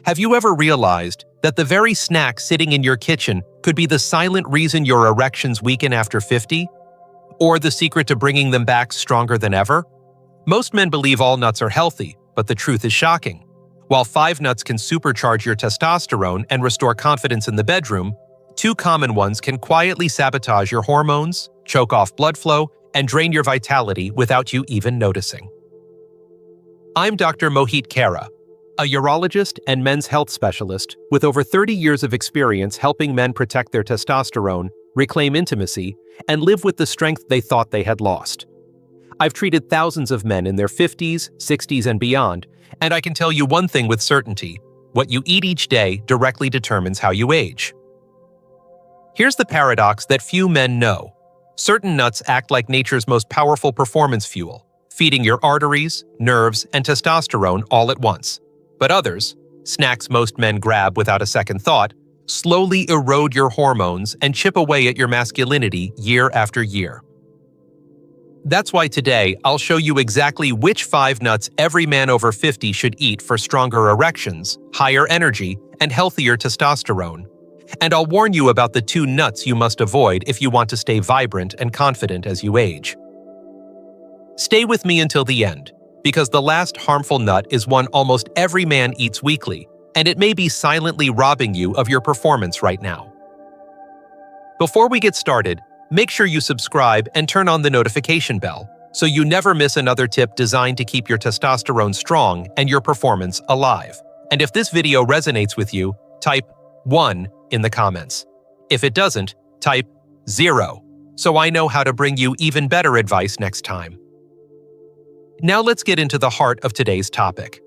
Have you ever realized that the very snack sitting in your kitchen could be the silent reason your erections weaken after 50? Or the secret to bringing them back stronger than ever? Most men believe all nuts are healthy, but the truth is shocking. While 5 nuts can supercharge your testosterone and restore confidence in the bedroom, 2 common ones can quietly sabotage your hormones, choke off blood flow, and drain your vitality without you even noticing. I'm Dr. Mohit Khera, a urologist and men's health specialist with over 30 years of experience helping men protect their testosterone, reclaim intimacy, and live with the strength they thought they had lost. I've treated thousands of men in their 50s, 60s, and beyond, and I can tell you one thing with certainty: what you eat each day directly determines how you age. Here's the paradox that few men know. Certain nuts act like nature's most powerful performance fuel, feeding your arteries, nerves, and testosterone all at once. But others, snacks most men grab without a second thought, slowly erode your hormones and chip away at your masculinity year after year. That's why today I'll show you exactly which 5 nuts every man over 50 should eat for stronger erections, higher energy, and healthier testosterone. And I'll warn you about the 2 nuts you must avoid if you want to stay vibrant and confident as you age. Stay with me until the end, because the last harmful nut is one almost every man eats weekly, and it may be silently robbing you of your performance right now. Before we get started, make sure you subscribe and turn on the notification bell so you never miss another tip designed to keep your testosterone strong and your performance alive. And if this video resonates with you, type 1 in the comments. If it doesn't, type 0, so I know how to bring you even better advice next time. Now let's get into the heart of today's topic.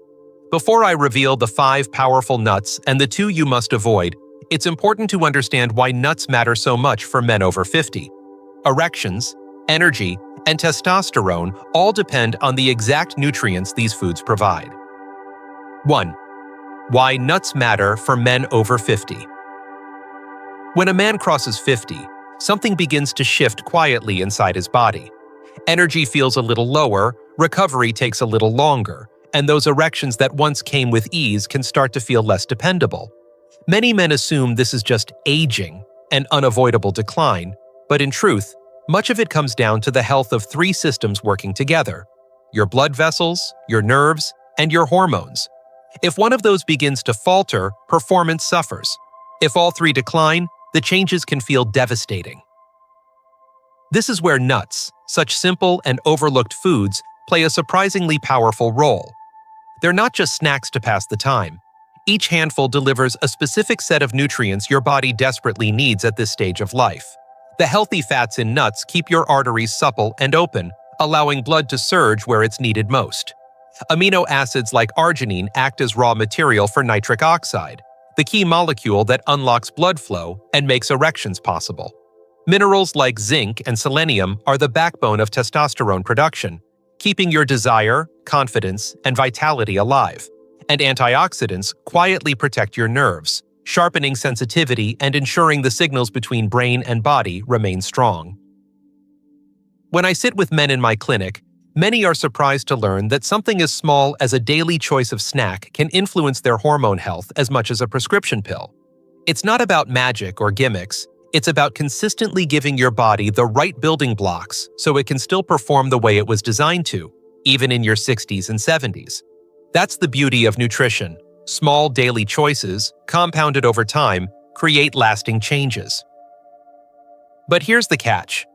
Before I reveal the 5 powerful nuts and the 2 you must avoid, it's important to understand why nuts matter so much for men over 50. Erections, energy, and testosterone all depend on the exact nutrients these foods provide. 1. Why nuts matter for men over 50. When a man crosses 50, something begins to shift quietly inside his body. Energy feels a little lower, recovery takes a little longer, and those erections that once came with ease can start to feel less dependable. Many men assume this is just aging, an unavoidable decline, but in truth, much of it comes down to the health of 3 systems working together: your blood vessels, your nerves, and your hormones. If one of those begins to falter, performance suffers. If all 3 decline, the changes can feel devastating. This is where nuts, such simple and overlooked foods, play a surprisingly powerful role. They're not just snacks to pass the time. Each handful delivers a specific set of nutrients your body desperately needs at this stage of life. The healthy fats in nuts keep your arteries supple and open, allowing blood to surge where it's needed most. Amino acids like arginine act as raw material for nitric oxide, the key molecule that unlocks blood flow and makes erections possible. Minerals like zinc and selenium are the backbone of testosterone production, keeping your desire, confidence, and vitality alive. And antioxidants quietly protect your nerves, sharpening sensitivity and ensuring the signals between brain and body remain strong. When I sit with men in my clinic, many are surprised to learn that something as small as a daily choice of snack can influence their hormone health as much as a prescription pill. It's not about magic or gimmicks. It's about consistently giving your body the right building blocks so it can still perform the way it was designed to, even in your 60s and 70s. That's the beauty of nutrition. Small daily choices, compounded over time, create lasting changes. But here's the catch.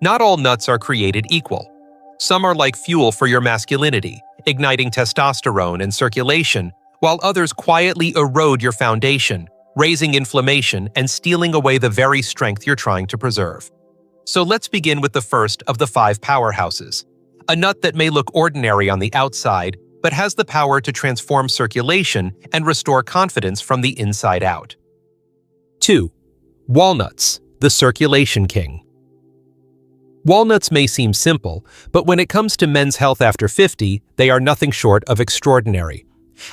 Not all nuts are created equal. Some are like fuel for your masculinity, igniting testosterone and circulation, while others quietly erode your foundation, raising inflammation and stealing away the very strength you're trying to preserve. So let's begin with the first of the 5 powerhouses, a nut that may look ordinary on the outside, but has the power to transform circulation and restore confidence from the inside out. 2. Walnuts, the circulation king. Walnuts may seem simple, but when it comes to men's health after 50, they are nothing short of extraordinary.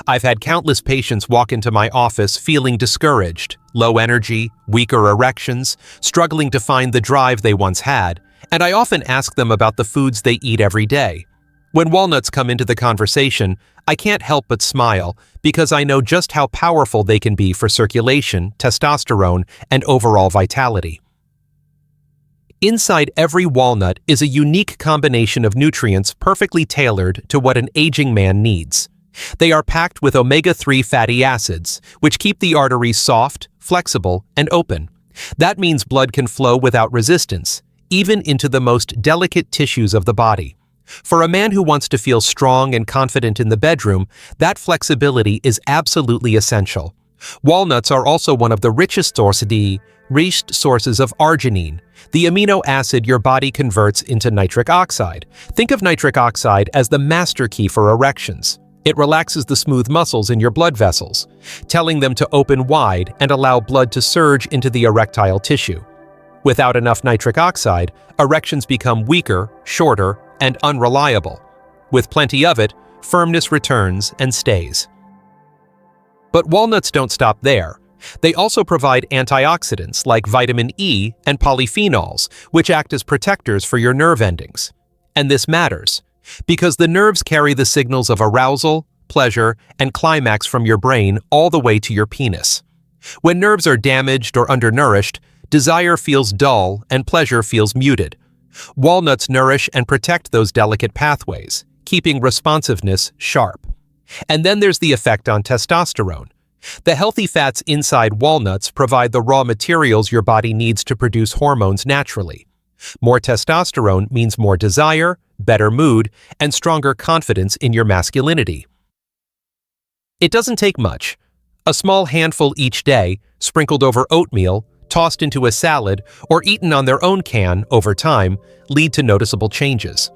I've had countless patients walk into my office feeling discouraged, low energy, weaker erections, struggling to find the drive they once had, and I often ask them about the foods they eat every day. When walnuts come into the conversation, I can't help but smile because I know just how powerful they can be for circulation, testosterone, and overall vitality. Inside every walnut is a unique combination of nutrients perfectly tailored to what an aging man needs. They are packed with omega-3 fatty acids, which keep the arteries soft, flexible, and open. That means blood can flow without resistance, even into the most delicate tissues of the body. For a man who wants to feel strong and confident in the bedroom, that flexibility is absolutely essential. Walnuts are also one of the richest sources of arginine, the amino acid your body converts into nitric oxide. Think of nitric oxide as the master key for erections. It relaxes the smooth muscles in your blood vessels, telling them to open wide and allow blood to surge into the erectile tissue. Without enough nitric oxide, erections become weaker, shorter, and unreliable. With plenty of it, firmness returns and stays. But walnuts don't stop there. They also provide antioxidants like vitamin E and polyphenols, which act as protectors for your nerve endings. And this matters, because the nerves carry the signals of arousal, pleasure, and climax from your brain all the way to your penis. When nerves are damaged or undernourished, desire feels dull and pleasure feels muted. Walnuts nourish and protect those delicate pathways, keeping responsiveness sharp. And then there's the effect on testosterone. The healthy fats inside walnuts provide the raw materials your body needs to produce hormones naturally. More testosterone means more desire, better mood, and stronger confidence in your masculinity. It doesn't take much. A small handful each day, sprinkled over oatmeal, tossed into a salad, or eaten on their own can over time, lead to noticeable changes.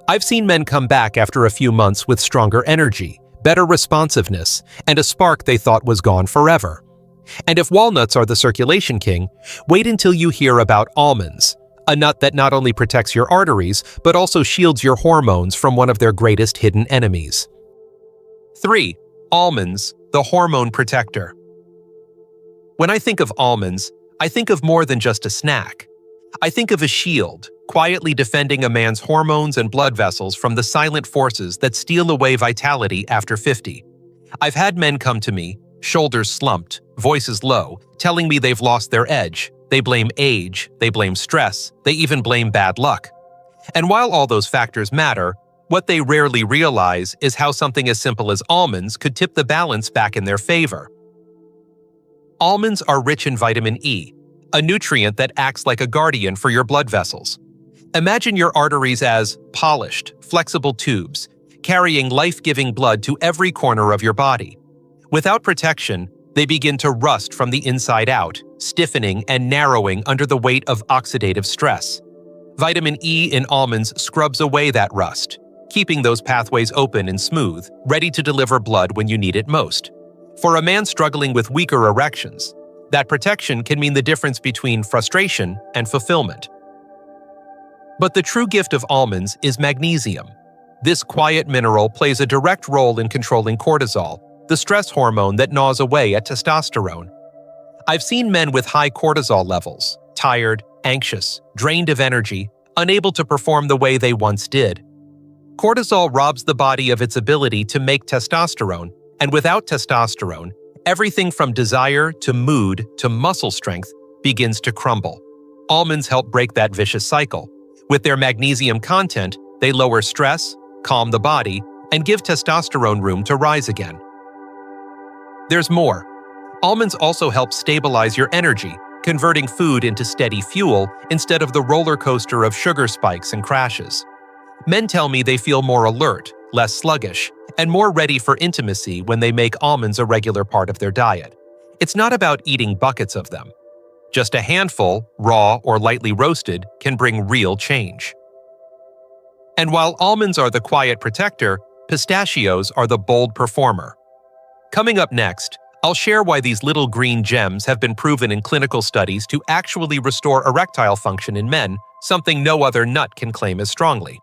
I've seen men come back after a few months with stronger energy, better responsiveness, and a spark they thought was gone forever. And if walnuts are the circulation king, wait until you hear about almonds, a nut that not only protects your arteries, but also shields your hormones from one of their greatest hidden enemies. 3. Almonds, the hormone protector. When I think of almonds, I think of more than just a snack. I think of a shield, quietly defending a man's hormones and blood vessels from the silent forces that steal away vitality after 50. I've had men come to me, shoulders slumped, voices low, telling me they've lost their edge. They blame age, they blame stress, they even blame bad luck. And while all those factors matter, what they rarely realize is how something as simple as almonds could tip the balance back in their favor. Almonds are rich in vitamin E, a nutrient that acts like a guardian for your blood vessels. Imagine your arteries as polished, flexible tubes, carrying life-giving blood to every corner of your body. Without protection, they begin to rust from the inside out, stiffening and narrowing under the weight of oxidative stress. Vitamin E in almonds scrubs away that rust, keeping those pathways open and smooth, ready to deliver blood when you need it most. For a man struggling with weaker erections, that protection can mean the difference between frustration and fulfillment. But the true gift of almonds is magnesium. This quiet mineral plays a direct role in controlling cortisol, the stress hormone that gnaws away at testosterone. I've seen men with high cortisol levels, tired, anxious, drained of energy, unable to perform the way they once did. Cortisol robs the body of its ability to make testosterone, and without testosterone, everything from desire to mood to muscle strength begins to crumble. Almonds help break that vicious cycle. With their magnesium content, they lower stress, calm the body, and give testosterone room to rise again. There's more. Almonds also help stabilize your energy, converting food into steady fuel instead of the roller coaster of sugar spikes and crashes. Men tell me they feel more alert, less sluggish, and more ready for intimacy when they make almonds a regular part of their diet. It's not about eating buckets of them. Just a handful, raw or lightly roasted, can bring real change. And while almonds are the quiet protector, pistachios are the bold performer. Coming up next, I'll share why these little green gems have been proven in clinical studies to actually restore erectile function in men, something no other nut can claim as strongly.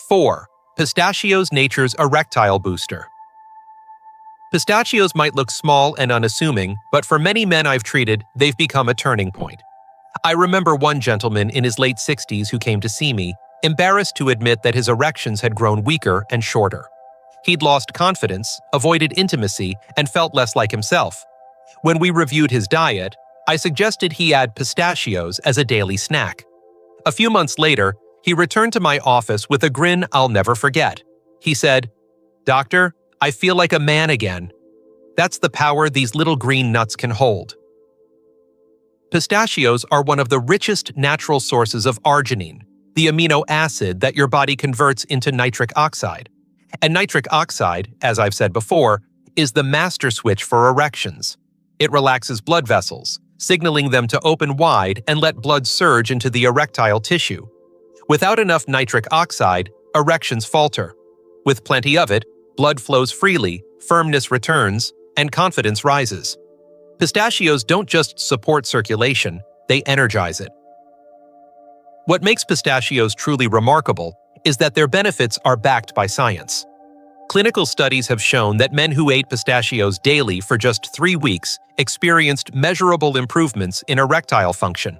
4. Pistachios, nature's erectile booster. Pistachios might look small and unassuming, but for many men I've treated, they've become a turning point. I remember one gentleman in his late 60s who came to see me, embarrassed to admit that his erections had grown weaker and shorter. He'd lost confidence, avoided intimacy, and felt less like himself. When we reviewed his diet, I suggested he add pistachios as a daily snack. A few months later, he returned to my office with a grin I'll never forget. He said, "Doctor, I feel like a man again." That's the power these little green nuts can hold. Pistachios are one of the richest natural sources of arginine, the amino acid that your body converts into nitric oxide. And nitric oxide, as I've said before, is the master switch for erections. It relaxes blood vessels, signaling them to open wide and let blood surge into the erectile tissue. Without enough nitric oxide, erections falter. With plenty of it, blood flows freely, firmness returns, and confidence rises. Pistachios don't just support circulation, they energize it. What makes pistachios truly remarkable is that their benefits are backed by science. Clinical studies have shown that men who ate pistachios daily for just 3 weeks experienced measurable improvements in erectile function.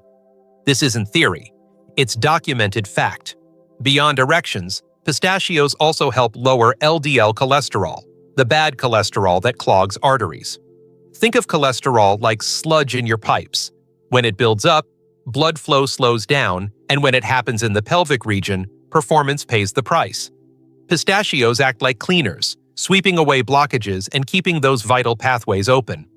This isn't theory, it's documented fact. Beyond erections, pistachios also help lower LDL cholesterol, the bad cholesterol that clogs arteries. Think of cholesterol like sludge in your pipes. When it builds up, blood flow slows down, and when it happens in the pelvic region, performance pays the price. Pistachios act like cleaners, sweeping away blockages and keeping those vital pathways open.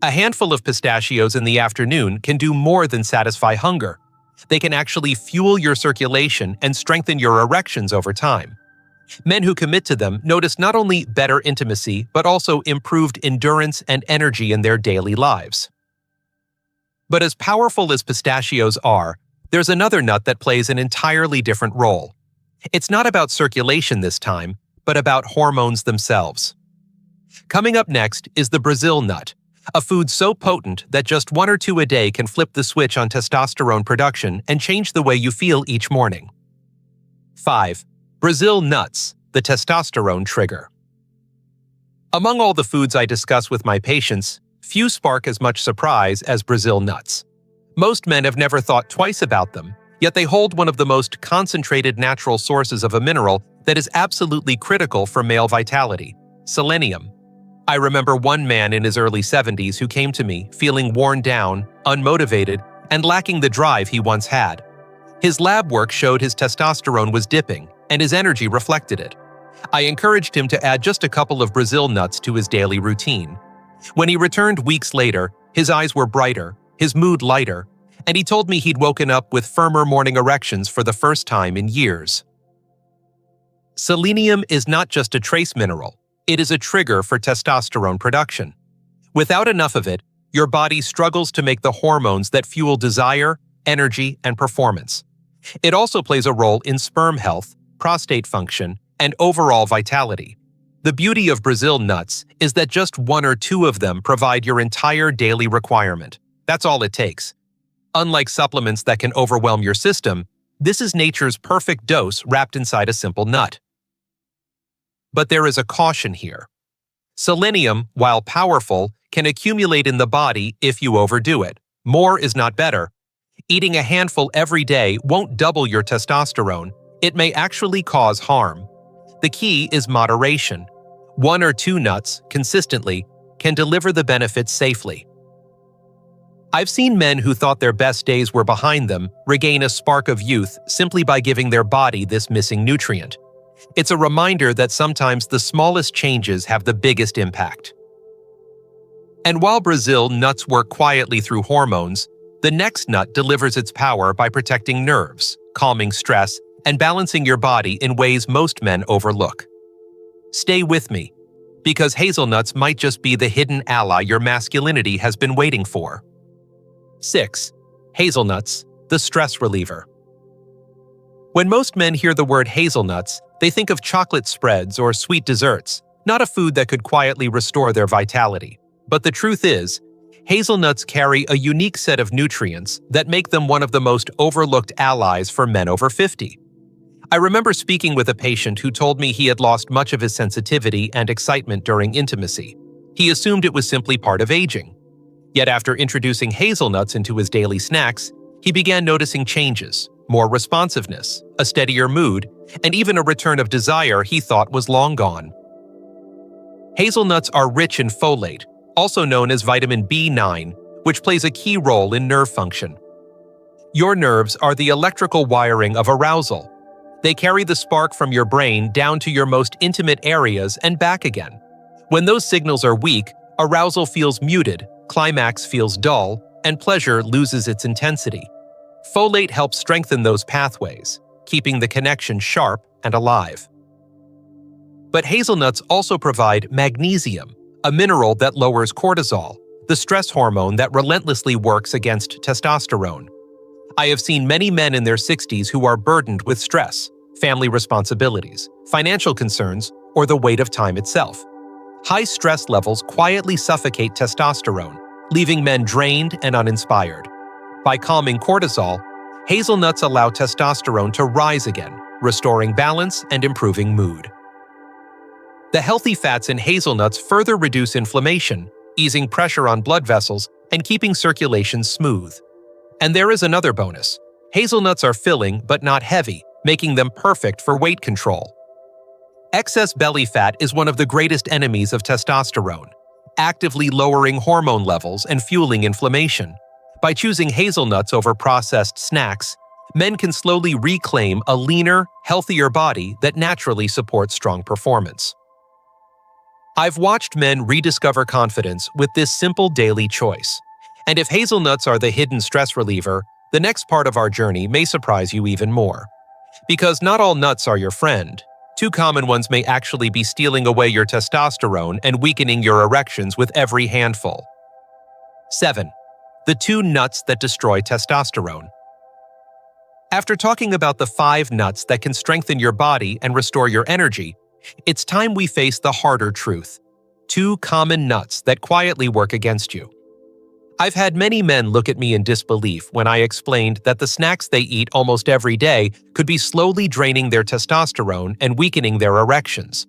A handful of pistachios in the afternoon can do more than satisfy hunger. They can actually fuel your circulation and strengthen your erections over time. Men who commit to them notice not only better intimacy, but also improved endurance and energy in their daily lives. But as powerful as pistachios are, there's another nut that plays an entirely different role. It's not about circulation this time, but about hormones themselves. Coming up next is the Brazil nut, a food so potent that just 1 or 2 a day can flip the switch on testosterone production and change the way you feel each morning. 5. Brazil nuts, the testosterone trigger. Among all the foods I discuss with my patients, few spark as much surprise as Brazil nuts. Most men have never thought twice about them, yet they hold one of the most concentrated natural sources of a mineral that is absolutely critical for male vitality: selenium. I remember one man in his early 70s who came to me feeling worn down, unmotivated, and lacking the drive he once had. His lab work showed his testosterone was dipping, and his energy reflected it. I encouraged him to add just a couple of Brazil nuts to his daily routine. When he returned weeks later, his eyes were brighter, his mood lighter, and he told me he'd woken up with firmer morning erections for the first time in years. Selenium is not just a trace mineral, it is a trigger for testosterone production. Without enough of it, your body struggles to make the hormones that fuel desire, energy, and performance. It also plays a role in sperm health, prostate function, and overall vitality. The beauty of Brazil nuts is that just 1 or 2 of them provide your entire daily requirement. That's all it takes. Unlike supplements that can overwhelm your system, this is nature's perfect dose wrapped inside a simple nut. But there is a caution here. Selenium, while powerful, can accumulate in the body if you overdo it. More is not better. Eating a handful every day won't double your testosterone. It may actually cause harm. The key is moderation. 1 or 2 nuts, consistently, can deliver the benefits safely. I've seen men who thought their best days were behind them regain a spark of youth simply by giving their body this missing nutrient. It's a reminder that sometimes the smallest changes have the biggest impact. And while Brazil nuts work quietly through hormones, the next nut delivers its power by protecting nerves, calming stress, and balancing your body in ways most men overlook. Stay with me, because hazelnuts might just be the hidden ally your masculinity has been waiting for. 6. Hazelnuts, the stress reliever. When most men hear the word hazelnuts, they think of chocolate spreads or sweet desserts, not a food that could quietly restore their vitality. But the truth is, hazelnuts carry a unique set of nutrients that make them one of the most overlooked allies for men over 50. I remember speaking with a patient who told me he had lost much of his sensitivity and excitement during intimacy. He assumed it was simply part of aging. Yet after introducing hazelnuts into his daily snacks, he began noticing changes: more responsiveness, a steadier mood, and even a return of desire he thought was long gone. Hazelnuts are rich in folate, also known as vitamin B9, which plays a key role in nerve function. Your nerves are the electrical wiring of arousal. They carry the spark from your brain down to your most intimate areas and back again. When those signals are weak, arousal feels muted, climax feels dull, and pleasure loses its intensity. Folate helps strengthen those pathways, keeping the connection sharp and alive. But hazelnuts also provide magnesium, a mineral that lowers cortisol, the stress hormone that relentlessly works against testosterone. I have seen many men in their 60s who are burdened with stress, family responsibilities, financial concerns, or the weight of time itself. High stress levels quietly suffocate testosterone, leaving men drained and uninspired. By calming cortisol, hazelnuts allow testosterone to rise again, restoring balance and improving mood. The healthy fats in hazelnuts further reduce inflammation, easing pressure on blood vessels and keeping circulation smooth. And there is another bonus. Hazelnuts are filling but not heavy, making them perfect for weight control. Excess belly fat is one of the greatest enemies of testosterone, actively lowering hormone levels and fueling inflammation. By choosing hazelnuts over processed snacks, men can slowly reclaim a leaner, healthier body that naturally supports strong performance. I've watched men rediscover confidence with this simple daily choice. And if hazelnuts are the hidden stress reliever, the next part of our journey may surprise you even more. Because not all nuts are your friend. Two common ones may actually be stealing away your testosterone and weakening your erections with every handful. 7. The 2 nuts that destroy testosterone. After talking about the 5 nuts that can strengthen your body and restore your energy, it's time we face the harder truth. 2 common nuts that quietly work against you. I've had many men look at me in disbelief when I explained that the snacks they eat almost every day could be slowly draining their testosterone and weakening their erections.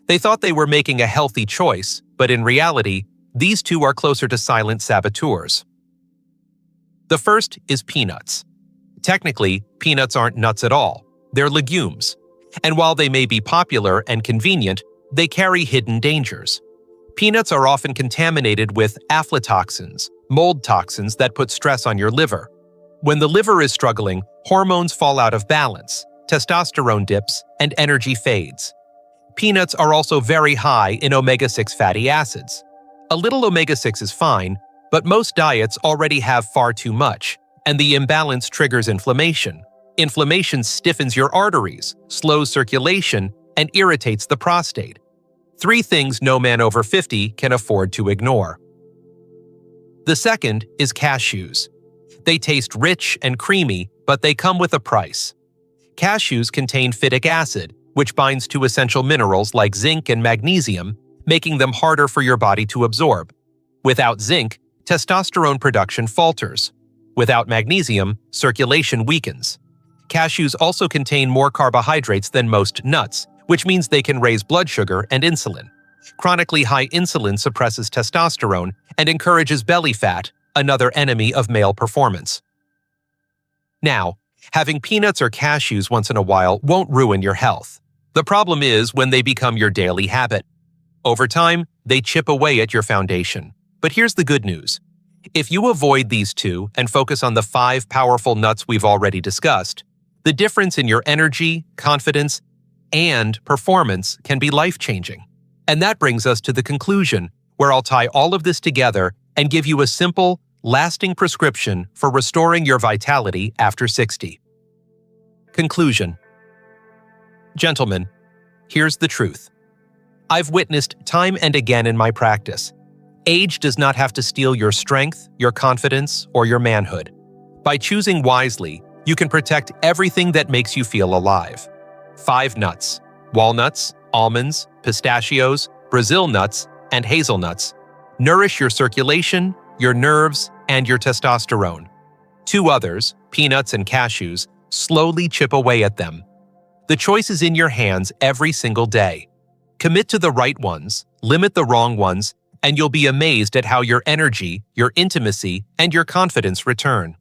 They thought they were making a healthy choice, but in reality, these 2 are closer to silent saboteurs. The first is peanuts. Technically, peanuts aren't nuts at all. They're legumes. And while they may be popular and convenient, they carry hidden dangers. Peanuts are often contaminated with aflatoxins, mold toxins that put stress on your liver. When the liver is struggling, hormones fall out of balance, testosterone dips, and energy fades. Peanuts are also very high in omega-6 fatty acids. A little omega-6 is fine, but most diets already have far too much, and the imbalance triggers inflammation. Inflammation stiffens your arteries, slows circulation, and irritates the prostate. 3 things no man over 50 can afford to ignore. The second is cashews. They taste rich and creamy, but they come with a price. Cashews contain phytic acid, which binds to essential minerals like zinc and magnesium, making them harder for your body to absorb. Without zinc, testosterone production falters. Without magnesium, circulation weakens. Cashews also contain more carbohydrates than most nuts, which means they can raise blood sugar and insulin. Chronically high insulin suppresses testosterone and encourages belly fat, another enemy of male performance. Now, having peanuts or cashews once in a while won't ruin your health. The problem is when they become your daily habit. Over time, they chip away at your foundation. But here's the good news. If you avoid these 2 and focus on the 5 powerful nuts we've already discussed, the difference in your energy, confidence, and performance can be life-changing. And that brings us to the conclusion, where I'll tie all of this together and give you a simple, lasting prescription for restoring your vitality after 60. Conclusion. Gentlemen, here's the truth. I've witnessed time and again in my practice. Age does not have to steal your strength, your confidence, or your manhood. By choosing wisely, you can protect everything that makes you feel alive. 5 nuts: walnuts, almonds, pistachios, Brazil nuts, and hazelnuts. Nourish your circulation, your nerves, and your testosterone. 2 others, peanuts and cashews, slowly chip away at them. The choice is in your hands every single day. Commit to the right ones, limit the wrong ones, and you'll be amazed at how your energy, your intimacy, and your confidence return.